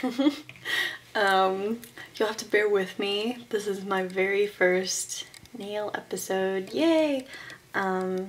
You'll have to bear with me. This is my very first nail episode. Yay! But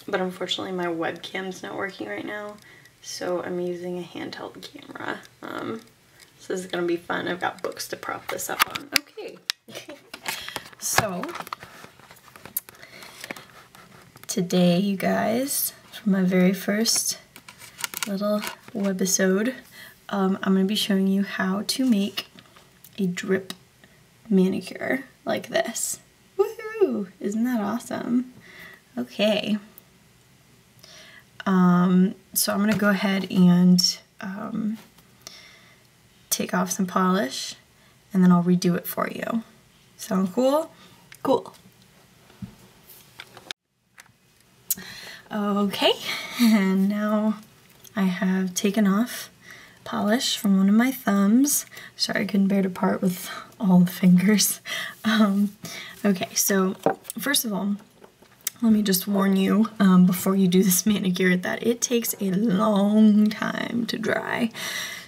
unfortunately my webcam's not working right now, so I'm using a handheld camera. So this is gonna be fun. I've got books to prop this up on. Okay. So today, you guys, for my very first little webisode, I'm going to be showing you how to make a drip manicure like this. Woohoo! Isn't that awesome? Okay. So I'm going to go ahead and take off some polish, and then I'll redo it for you. Sound cool? Cool. Okay, and now I have taken off polish from one of my thumbs. Sorry, I couldn't bear to part with all the fingers. Okay, so first of all, let me just warn you before you do this manicure that it takes a long time to dry.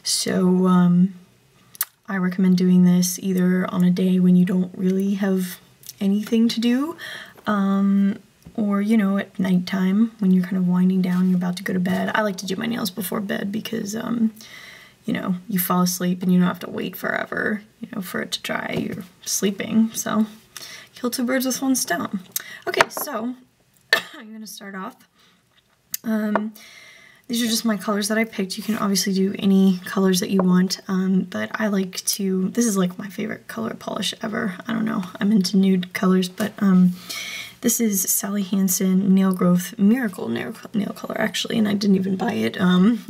So I recommend doing this either on a day when you don't really have anything to do, or, you know, at nighttime when you're kind of winding down, you're about to go to bed. I like to do my nails before bed because, you know, you fall asleep and you don't have to wait forever, you know, for it to dry. You're sleeping, so kill two birds with one stone. Okay, so I'm gonna start off. These are just my colors that I picked. You can obviously do any colors that you want, but I like to, this is like my favorite color polish ever. I don't know, I'm into nude colors, but this is Sally Hansen Nail Growth Miracle nail color, actually, and I didn't even buy it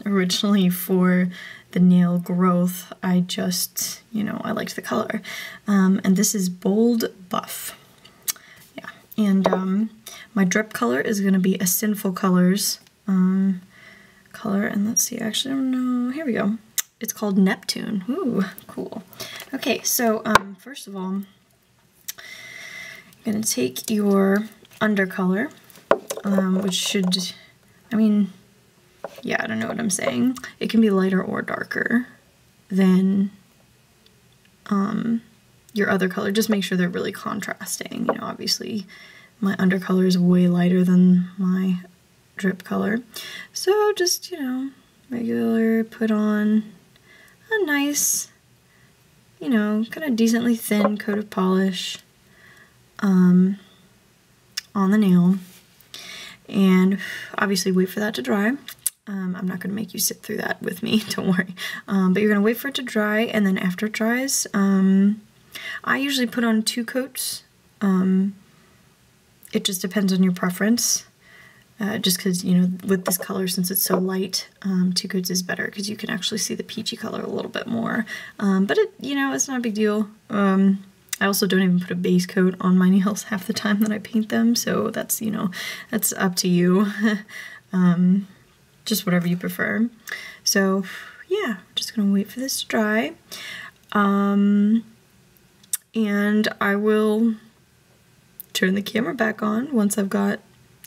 originally for the nail growth. I just, you know, I liked the color. And this is Bold Buff. Yeah, and my drip color is going to be a Sinful Colors color, and let's see, actually, I don't know, here we go. It's called Neptune. Ooh, cool. Okay, so first of all, you're going to take your undercolor, which should, I mean, yeah, I don't know what I'm saying. It can be lighter or darker than your other color. Just make sure they're really contrasting. You know, obviously my undercolor is way lighter than my drip color. So just, you know, regular, put on a nice, you know, kind of decently thin coat of polish on the nail, and obviously wait for that to dry. I'm not going to make you sit through that with me, don't worry, but you're going to wait for it to dry, and then after it dries, I usually put on 2 coats. It just depends on your preference, just because, you know, with this color, since it's so light, 2 coats is better because you can actually see the peachy color a little bit more, but it, you know, it's not a big deal. I also don't even put a base coat on my nails half the time that I paint them, so that's, you know, that's up to you. Just whatever you prefer. So yeah, just gonna wait for this to dry. And I will turn the camera back on once I've got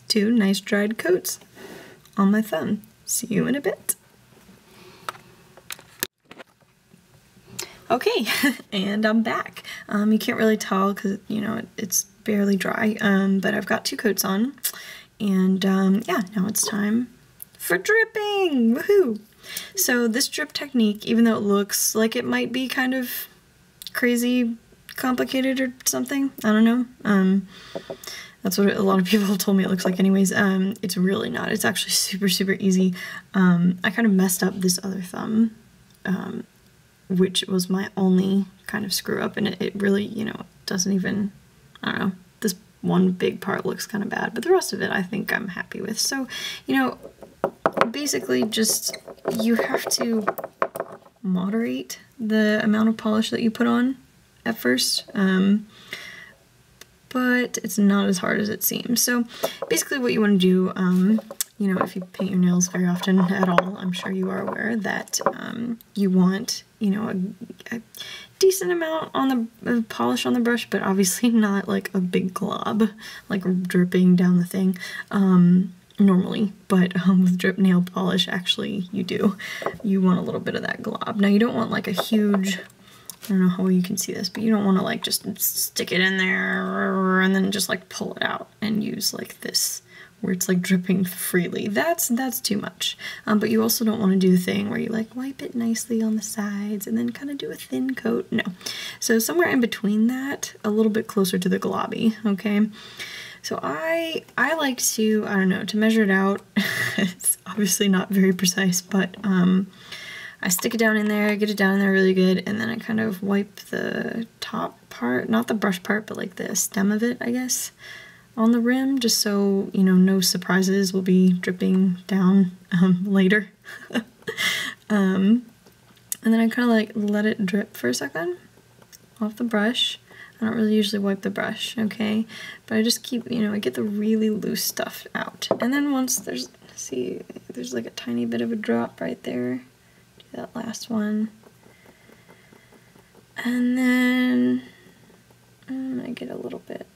2 nice dried coats on my thumb. See you in a bit. Okay, and I'm back. You can't really tell because, you know, it's barely dry, but I've got 2 coats on, and yeah, now it's time for dripping! Woohoo! So this drip technique, even though it looks like it might be kind of crazy complicated or something, I don't know, that's what a lot of people told me it looks like anyways, it's really not. It's actually super, super easy. I kind of messed up this other thumb, which was my only kind of screw up, and it really, you know, doesn't even, I don't know, this one big part looks kind of bad, but the rest of it I think I'm happy with. So, you know, basically just, you have to moderate the amount of polish that you put on at first, but it's not as hard as it seems. So basically what you want to do, you know, if you paint your nails very often at all, I'm sure you are aware that you want, you know, a decent amount on the polish on the brush, but obviously not like a big glob, like dripping down the thing. normally, but with drip nail polish, actually you do. You want a little bit of that glob. Now you don't want like a huge, I don't know how well you can see this, but you don't want to like just stick it in there and then just like pull it out and use like this where it's like dripping freely. That's too much. But you also don't want to do the thing where you like wipe it nicely on the sides and then kind of do a thin coat. No. So somewhere in between that, a little bit closer to the globby, okay? So I like to, I don't know, to measure it out. It's obviously not very precise, but I stick it down in there, get it down in there really good, and then I kind of wipe the top part, not the brush part, but like the stem of it, I guess, on the rim, just so, you know, no surprises will be dripping down later. And then I kind of like let it drip for a second off the brush. I don't really usually wipe the brush, okay? But I just keep, you know, I get the really loose stuff out. And then once there's, see, there's like a tiny bit of a drop right there. Do that last one. And then I get a little bit.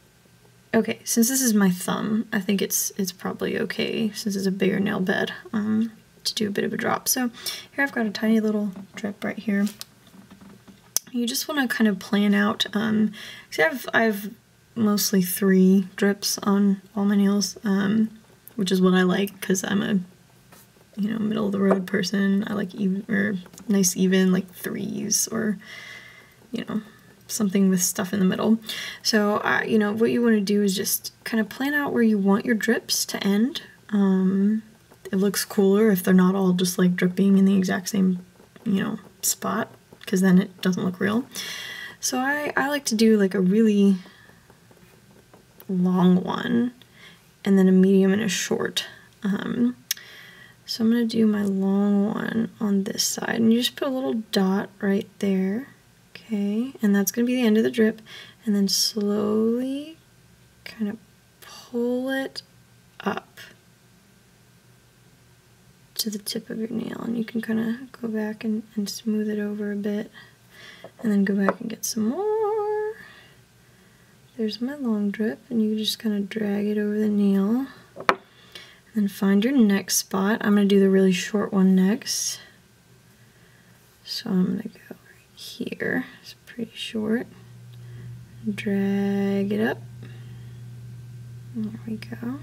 Okay, since this is my thumb, I think it's probably okay, since it's a bigger nail bed, to do a bit of a drop. So here I've got a tiny little drip right here. You just want to kind of plan out, because I've mostly 3 drips on all my nails, which is what I like, because I'm a, you know, middle of the road person. I like even, or nice even, like 3s, or, you know, something with stuff in the middle. So, you know, what you want to do is just kind of plan out where you want your drips to end. It looks cooler if they're not all just like dripping in the exact same, you know, spot, because then it doesn't look real. So I like to do like a really long one and then a medium and a short. So I'm going to do my long one on this side, and you just put a little dot right there, okay, and that's going to be the end of the drip, and then slowly kind of pull it up to the tip of your nail, and you can kind of go back and smooth it over a bit, and then go back and get some more. There's my long drip, and you just kind of drag it over the nail, and then find your next spot. I'm going to do the really short one next, so I'm going to go right here. It's pretty short. Drag it up. There we go.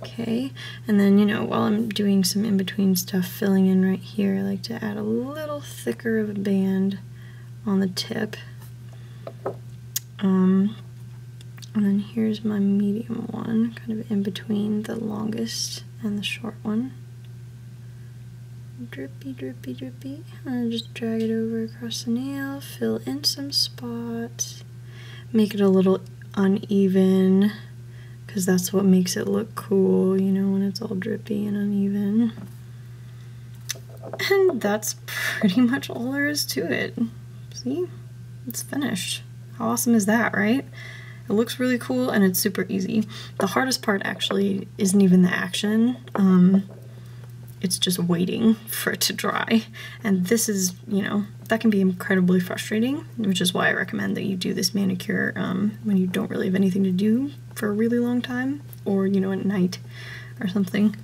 Okay, and then, you know, while I'm doing some in-between stuff, filling in right here, I like to add a little thicker of a band on the tip. And then here's my medium one, kind of in between the longest and the short one. Drippy, drippy, drippy. And just drag it over across the nail, fill in some spots, make it a little uneven, because that's what makes it look cool, you know, when it's all drippy and uneven. And that's pretty much all there is to it. See? It's finished. How awesome is that, right? It looks really cool and it's super easy. The hardest part actually isn't even the action. It's just waiting for it to dry. And this is, you know, that can be incredibly frustrating, which is why I recommend that you do this manicure when you don't really have anything to do for a really long time, or, you know, at night or something.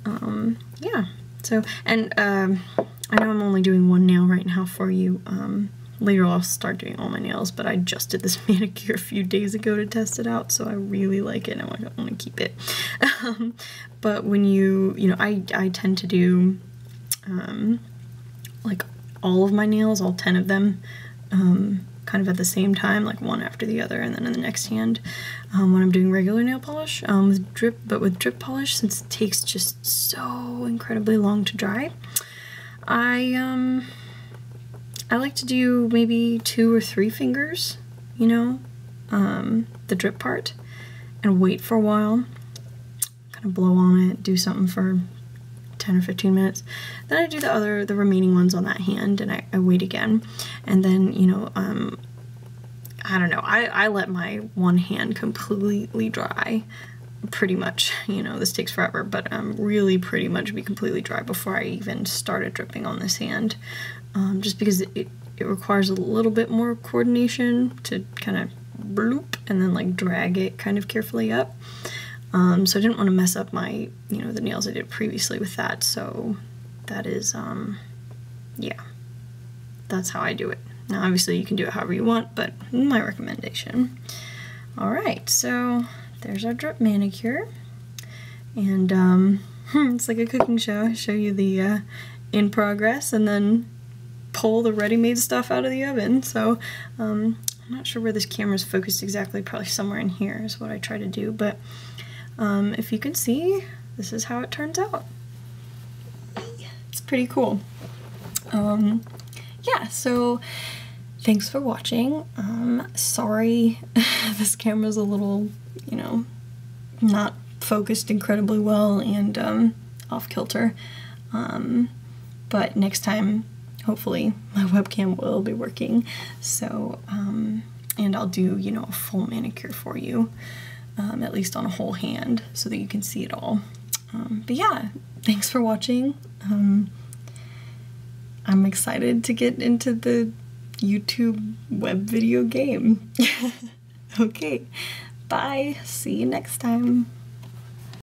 Yeah, so, and I know I'm only doing one nail right now for you. Later I'll start doing all my nails, but I just did this manicure a few days ago to test it out, so I really like it and I don't want to keep it. But when you know, I tend to do like all of my nails, all 10 of them, kind of at the same time, like one after the other, and then in the next hand, when I'm doing regular nail polish, with drip, but with drip polish, since it takes just so incredibly long to dry, I like to do maybe 2 or 3 fingers, you know, the drip part, and wait for a while, kind of blow on it, do something for 10 or 15 minutes. Then I do the remaining ones on that hand, and I wait again. And then, you know, I don't know, I let my one hand completely dry, pretty much. You know, this takes forever, but really pretty much be completely dry before I even started dripping on this hand. Just because it requires a little bit more coordination to kind of bloop and then like drag it kind of carefully up. So I didn't want to mess up my, you know, the nails I did previously with that. So that is, yeah, that's how I do it. Now, obviously, you can do it however you want, but my recommendation. All right, so there's our drip manicure. And it's like a cooking show. I show you the in progress and then pull the ready-made stuff out of the oven. So I'm not sure where this camera's focused exactly, probably somewhere in here is what I try to do, but if you can see, this is how it turns out. It's pretty cool. Yeah, so thanks for watching. Sorry this camera's a little, you know, not focused incredibly well and off kilter. But next time, hopefully, my webcam will be working. So, and I'll do, you know, a full manicure for you, at least on a whole hand, so that you can see it all. But yeah, thanks for watching. I'm excited to get into the YouTube web video game. Okay, bye. See you next time.